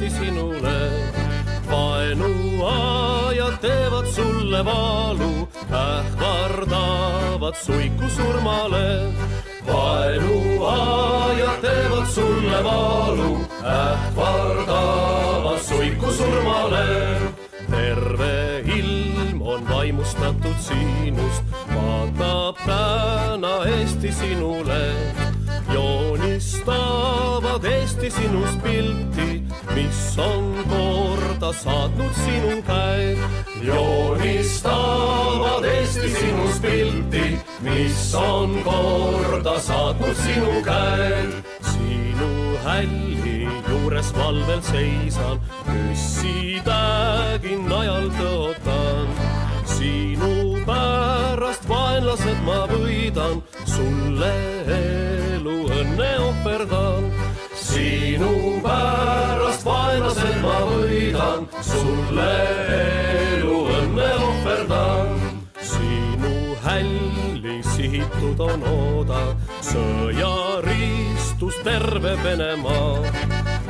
Eesti sinule. Vaenuajad teevad sulle valu, ähvardavad suiku surmale. Vaenuajad teevad sulle valu, ähvardavad suiku surmale. Terve ilm on vaimustatud sinust, vaatab täna Eesti sinule. Joonistavad Eesti sinust pilti, mis on korda saatnud sinu käed. Joonistavad Eesti sinust pilti, mis on korda saatnud sinu käed. Sinu hälli juures valvel seisan, püssitägi najal tõotan. Sinu pärast vaenlased ma võidan, sulle elu õnne ohverdan. Sinu pärast vaenlased ma võidan, sulle elu õnne ohverdan. Sinu hälli sihitud on oda, sõjaristus terve Venemaa.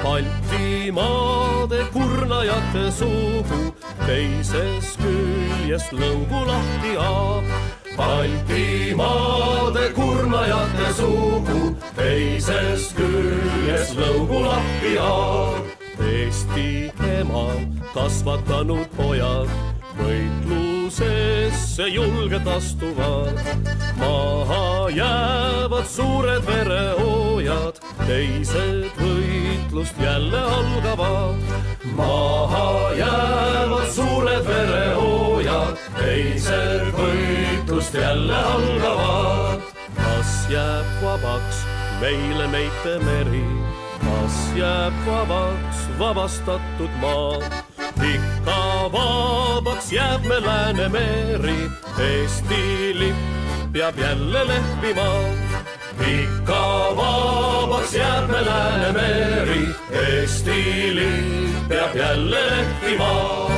Baltimaade kurnajate sugu teises küljest lõugu lahti aab. Baltimaade kurnajate sugu teises küljest lõugu lahti aab. Eesti ema kasvatanud pojad võitlusesse julged astuvad. Maha jäävad suured verehoojad, teised võitlust jälle algavad. Maha jäävad suured verehoojad, teised võitlust jälle algavad. Kas jääb vabaks meile meite meri, kas jääb vabaks vabastatud maa? Ikka vabaks jääb me Läänemeri, Eesti lipp peab jälle lehvima. Ikka vabaks jääb me Läänemeri, Eesti lipp peab jälle lehvima.